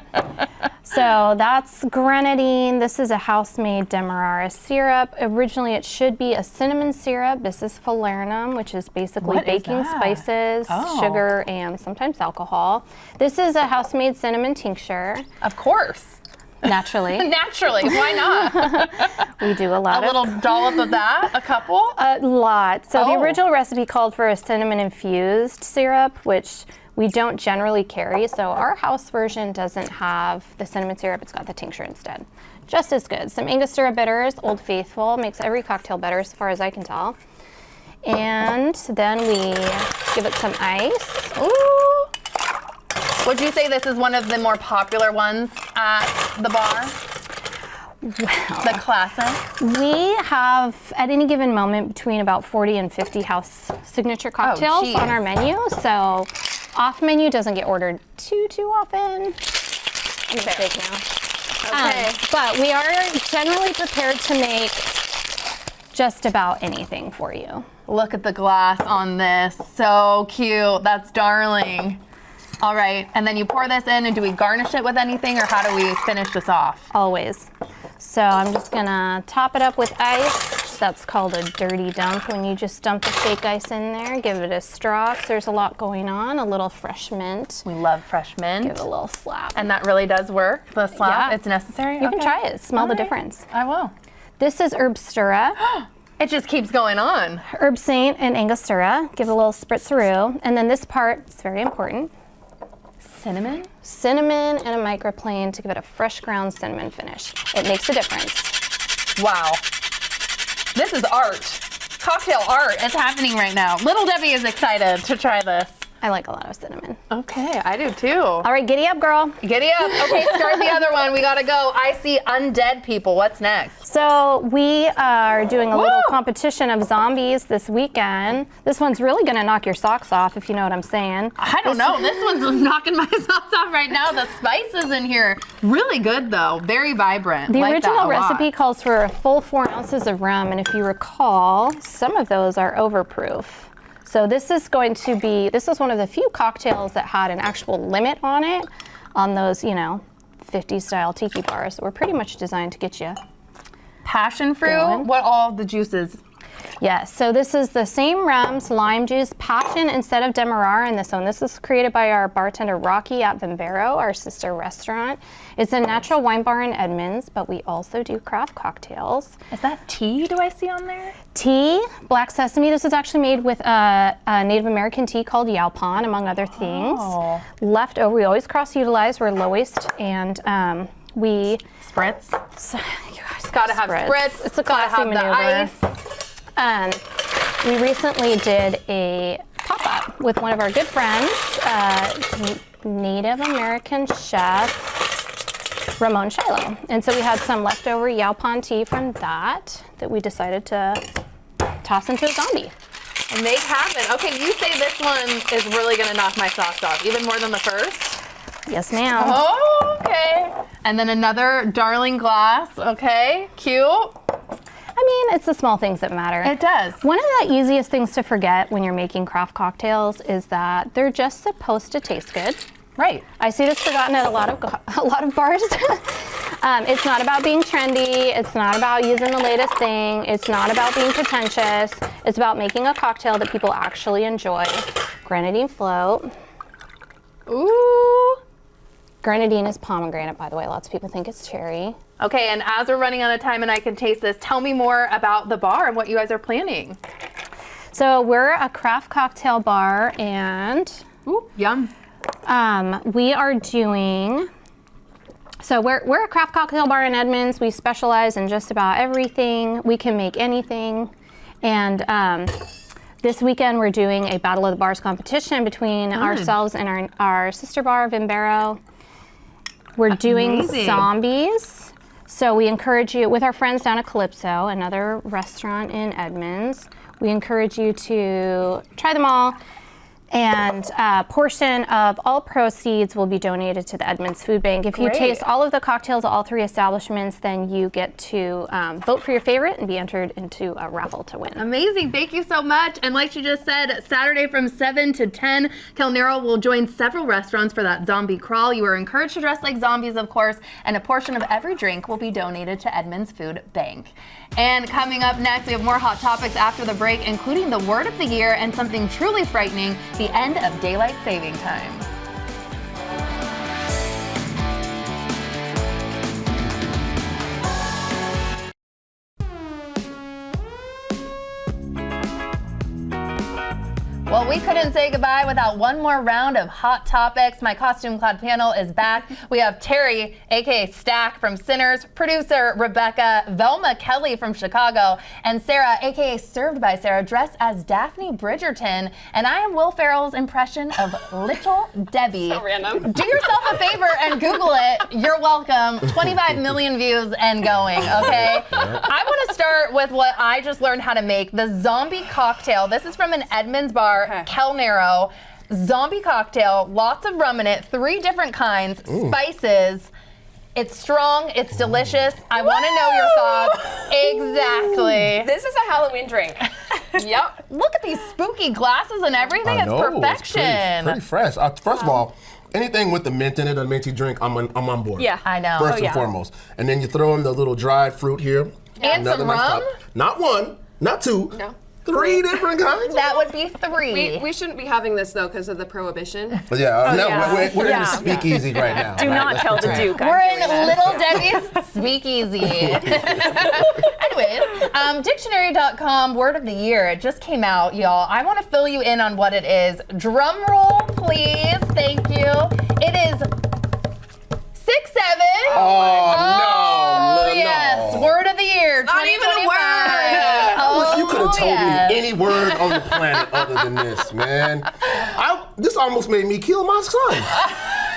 S14: So that's grenadine. This is a house-made demerara syrup. Originally, it should be a cinnamon syrup. This is falernum, which is basically baking spices, sugar, and sometimes alcohol. This is a house-made cinnamon tincture.
S1: Of course.
S14: Naturally.
S1: Naturally, why not?
S14: We do a lot
S1: a little dollop of that, a couple?
S14: A lot. So the original recipe called for a cinnamon-infused syrup, which we don't generally carry. So our house version doesn't have the cinnamon syrup, it's got the tincture instead. Just as good. Some Angostura bitters, Old Faithful, makes every cocktail better as far as I can tell. And then we give it some ice.
S1: Ooh. Would you say this is one of the more popular ones at the bar?
S14: Well,
S1: the classic?
S14: We have, at any given moment, between about 40 and 50 house signature cocktails on our menu. So off menu doesn't get ordered too often. Mistake now.
S1: Okay.
S14: But we are generally prepared to make just about anything for you.
S1: Look at the glass on this. So cute. That's darling. All right, and then you pour this in, and do we garnish it with anything, or how do we finish this off?
S14: Always. So I'm just gonna top it up with ice. That's called a dirty dump, when you just dump the fake ice in there, give it a straw, 'cause there's a lot going on, a little fresh mint.
S1: We love fresh mint.
S14: Give it a little slap.
S1: And that really does work, the slap?
S14: Yeah.
S1: It's necessary?
S14: You can try it, smell the difference.
S1: I will.
S14: This is Herbstura.
S1: It just keeps going on.
S14: Herb Saint and Angostura, give it a little spritzeroo. And then this part is very important.
S1: Cinnamon?
S14: Cinnamon and a microplane to give it a fresh ground cinnamon finish. It makes a difference.
S1: Wow. This is art. Cocktail art is happening right now. Little Debbie is excited to try this.
S14: I like a lot of cinnamon.
S1: Okay, I do too.
S14: All right, giddy up, girl.
S1: Giddy up. Okay, start the other one. We gotta go. I see undead people. What's next?
S14: So we are doing a little competition of zombies this weekend. This one's really gonna knock your socks off, if you know what I'm saying.
S1: I don't know. This one's knocking my socks off right now. The spices in here, really good though. Very vibrant.
S14: The
S1: Like
S14: original
S1: that a lot.
S14: recipe calls for a full 4 ounces of rum, and if you recall, some of those are overproof. So this is going to be, this is one of the few cocktails that had an actual limit on it, on those, 50s style tiki bars. So we're pretty much designed to get you
S1: passion fruit.
S14: going.
S1: What all the juices?
S14: Yes, so this is the same rums, lime juice, passion instead of demerara in this one. This is created by our bartender Rocky at Vimbero, our sister restaurant. It's a natural wine bar in Edmonds, but we also do craft cocktails.
S1: Is that tea, do I see on there?
S14: Tea, black sesame. This is actually made with a Native American tea called Yaupan, among other things.
S1: Oh.
S14: Leftover, we always cross-utilize. We're low waste, and we...
S1: Spritz.
S14: So, you guys
S1: gotta have spritz.
S14: It's a
S1: Gotta
S14: classy
S1: have the
S14: maneuver. We recently did a pop-up with one of our good friends, Native American chef Ramon Shiloh. And so we had some leftover Yaupan tea from that we decided to toss into a zombie.
S1: And they haven't. Okay, you say this one is really gonna knock my socks off, even more than the first?
S14: Yes, ma'am.
S1: Oh, okay. And then another darling glass. Okay, cute.
S14: I mean, it's the small things that matter.
S1: It does.
S14: One of the easiest things to forget when you're making craft cocktails is that they're just supposed to taste good.
S1: Right.
S14: I see this forgotten at a lot of bars. It's not about being trendy. It's not about using the latest thing. It's not about being pretentious. It's about making a cocktail that people actually enjoy. Grenadine float.
S1: Ooh.
S14: Grenadine is pomegranate, by the way. Lots of people think it's cherry.
S1: Okay, and as we're running out of time and I can taste this, tell me more about the bar and what you guys are planning.
S14: So we're a craft cocktail bar, and
S1: ooh, yum.
S14: We are doing. So we're a craft cocktail bar in Edmonds. We specialize in just about everything. We can make anything, and this weekend we're doing a Battle of the Bars competition between ourselves and our sister bar, Vimbero. We're doing zombies. So we encourage you, with our friends down at Calypso, another restaurant in Edmonds, we encourage you to try them all. And a portion of all proceeds will be donated to the Edmonds Food Bank. If you
S1: Great.
S14: taste all of the cocktails at all 3 establishments, then you get to vote for your favorite and be entered into a raffle to win.
S1: Amazing. Thank you so much. And like she just said, Saturday from 7 to 10, Kelnero will join several restaurants for that zombie crawl. You are encouraged to dress like zombies, of course, and a portion of every drink will be donated to Edmonds Food Bank. And coming up next, we have more hot topics after the break, including the word of the year and something truly frightening, the end of daylight saving time. Well, we couldn't say goodbye without one more round of hot topics. My costume clad panel is back. We have Terry, aka Stack from Sinners, producer Rebecca, Velma Kelly from Chicago, and Sarah, aka Served by Sarah, dressed as Daphne Bridgerton. And I am Will Ferrell's impression of Little Debbie.
S8: So random.
S1: Do yourself a favor and Google it. You're welcome. 25 million views and going, okay? I want to start with what I just learned how to make, the zombie cocktail. This is from an Edmonds bar. Kelnero, zombie cocktail, lots of rum in it, 3 different kinds, spices. It's strong, it's delicious. I want to know your thoughts. Exactly.
S8: This is a Halloween drink. Yep.
S1: Look at these spooky glasses and everything. It's perfection.
S7: It's pretty fresh. First of all, anything with the mint in it, a minty drink, I'm on board.
S1: Yeah, I know.
S7: First and foremost. And then you throw in the little dried fruit here.
S1: And some rum?
S7: Not 1, not 2.
S8: No.
S7: 3 different kinds?
S1: That would be 3.
S8: We shouldn't be having this though because of the prohibition.
S7: But we're in the speakeasy right now.
S9: Do not tell the Duke.
S1: We're in Little Debbie's speakeasy. Anyways, dictionary.com word of the year. It just came out, y'all. I want to fill you in on what it is. Drum roll, please. Thank you. It is 6'7".
S7: Oh, no.
S1: Yes. Word of the year.
S8: Not even a word.
S7: I wish you could have told me any word on the planet other than this, man. This almost made me kill my son.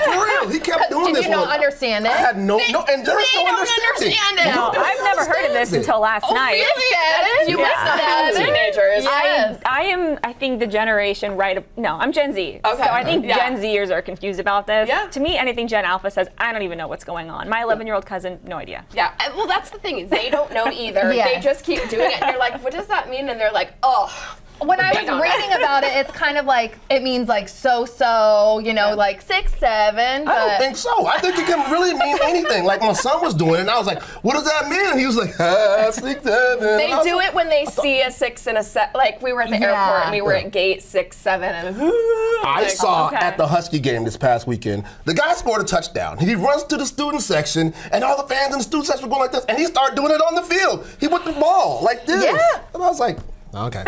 S7: For real, he kept doing this.
S1: Did you not understand it?
S7: I had and there's no understanding.
S9: No, I've never heard of this until last night.
S8: You must not have teenagers.
S9: I think the generation I'm Gen Z.
S8: Okay.
S9: So I think Gen Zers are confused about this.
S8: Yeah.
S9: To me, anything Gen Alpha says, I don't even know what's going on. My 11-year-old cousin, no idea.
S8: Yeah, well that's the thing, is they don't know either.
S1: Yes.
S8: They just keep doing it and you're like, what does that mean? And they're like, oh.
S1: When I was reading about it, it's kind of like, it means like so, you know, like 6'7".
S7: I don't think so. I think it can really mean anything. Like my son was doing it, and I was like, what does that mean? And he was like, 6'7".
S8: They do it when they see a 6 and a 7. Like we were at the airport and we were at gate 6, 7, and
S7: I saw at the Husky game this past weekend, the guy scored a touchdown. He runs to the student section, and all the fans in the student section were going like this, and he started doing it on the field. He whipped the ball like this. Yeah. And I was like, okay.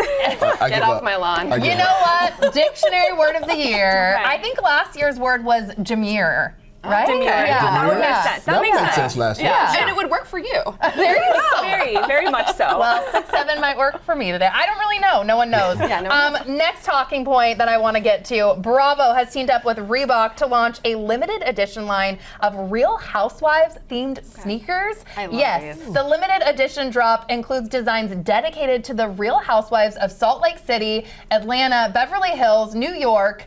S7: I
S8: Get off my lawn.
S1: You know what? Dictionary word of the year. I think last year's word was Jameer. Right?
S9: Jameer.
S1: Yeah.
S9: That would make sense. That makes sense.
S7: last year.
S8: Yeah. And it would work for you.
S1: There you go.
S9: Very, very much so.
S1: Well, 6'7" might work for me today. I don't really know. No one knows. Next talking point that I want to get to. Bravo has teamed up with Reebok to launch a limited edition line of Real Housewives themed sneakers.
S8: I love these.
S1: The limited edition drop includes designs dedicated to the Real Housewives of Salt Lake City, Atlanta, Beverly Hills, New York.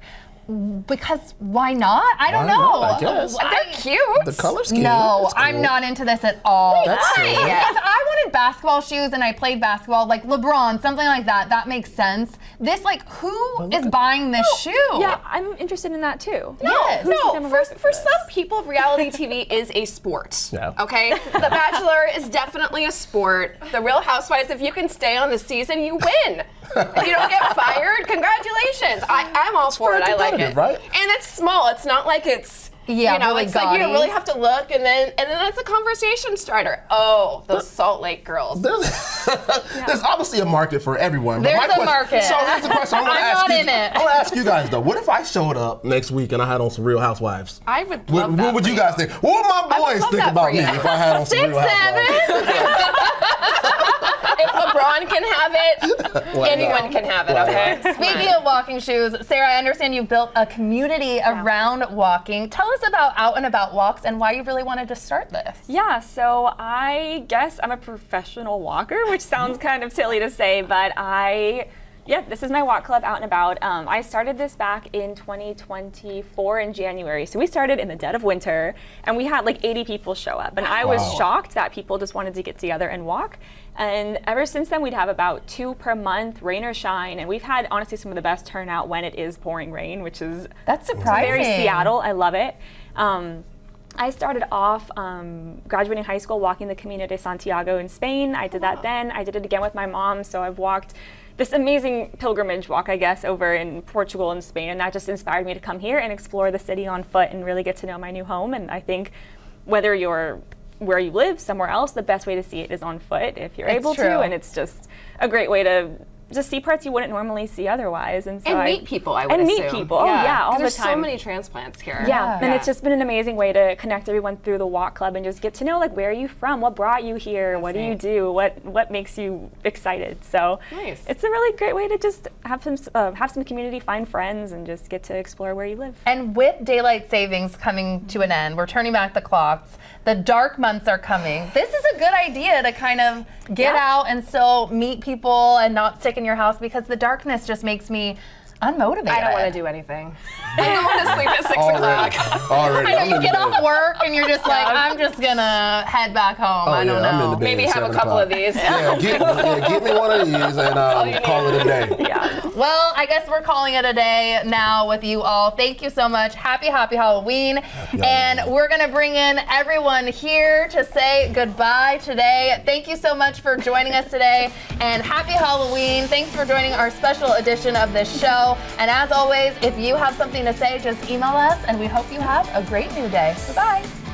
S1: Because why not? I don't know.
S7: I guess.
S8: They're cute.
S7: The color scheme.
S1: No,
S7: is cool.
S1: I'm not into this at all.
S7: That's
S1: Why?
S7: silly.
S1: If I wanted basketball shoes and I played basketball, like LeBron, something like that, that makes sense. This, like, who is buying this shoe?
S9: Yeah, I'm interested in that too.
S1: Yes.
S8: No, for some people, reality TV is a sport.
S7: Yeah.
S8: Okay? The Bachelor is definitely a sport. The Real Housewives, if you can stay on the season, you win. If you don't get fired, congratulations. I'm all for it. I like it.
S7: Right?
S8: And it's small. It's not like it's
S1: really
S8: it's like you
S1: gaudy.
S8: really have to look, and then it's a conversation starter. Oh, those Salt Lake girls.
S7: There's obviously a market for everyone. But
S1: There's a market.
S7: So here's the question I'm going to
S1: I'm
S7: ask
S1: not
S7: you.
S1: in it.
S7: I want to ask you guys though. What if I showed up next week and I had on some Real Housewives?
S8: I would love that.
S7: What would you guys think? What would my boys
S8: love
S7: think
S8: that
S7: about
S8: for
S7: me
S8: you.
S7: if I had on some Real Housewives?
S8: If LeBron can have it, anyone can have it, okay?
S1: Speaking of walking shoes, Sarah, I understand you've built a community around walking. Tell us about Out and About Walks and why you really wanted to start this.
S9: Yeah, so I guess I'm a professional walker, which sounds kind of silly to say, but I Yeah, this is my walk club out and about. I started this back in 2024 in January. So we started in the dead of winter, and we had like 80 people show up. And I was shocked that people just wanted to get together and walk. And ever since then, we'd have about 2 per month, rain or shine. And we've had, honestly, some of the best turnout when it is pouring rain, which is
S1: That's surprising.
S9: very Seattle. I love it. I started off graduating high school walking the Camino de Santiago in Spain. I did that then. I did it again with my mom. So I've walked this amazing pilgrimage walk, I guess, over in Portugal and Spain. And that just inspired me to come here and explore the city on foot and really get to know my new home. And I think whether you're where you live, somewhere else, the best way to see it is on foot if you're able to. And it's just a great way to just see parts you wouldn't normally see otherwise. And so
S8: meet people, I would
S9: And
S8: assume.
S9: meet people, all the time.
S8: There's so many transplants here.
S9: Yeah, and it's just been an amazing way to connect everyone through the walk club and just get to know, like, where are you from? What brought you here? What do you do? What makes you excited? So it's a really great way to just have some community, find friends, and just get to explore where you live.
S1: And with daylight savings coming to an end, we're turning back the clocks. The dark months are coming. This is a good idea to kind of get out and still meet people and not stick in your house, because the darkness just makes me unmotivated.
S8: I don't want to do anything. I don't want to sleep at 6 o'clock.
S7: Already.
S1: I know, you get off work and you're just like, I'm just gonna head back home. I don't know.
S7: I'm in the bed
S8: Maybe
S7: at
S8: have a
S7: 7
S8: couple
S7: o'clock.
S8: of these.
S7: Get me one of these and call it a day.
S1: Well, I guess we're calling it a day now with you all. Thank you so much. Happy Halloween. And we're gonna bring in everyone here to say goodbye today. Thank you so much for joining us today, and happy Halloween. Thanks for joining our special edition of this show. And as always, if you have something to say, just email us, and we hope you have a great new day. Bye-bye.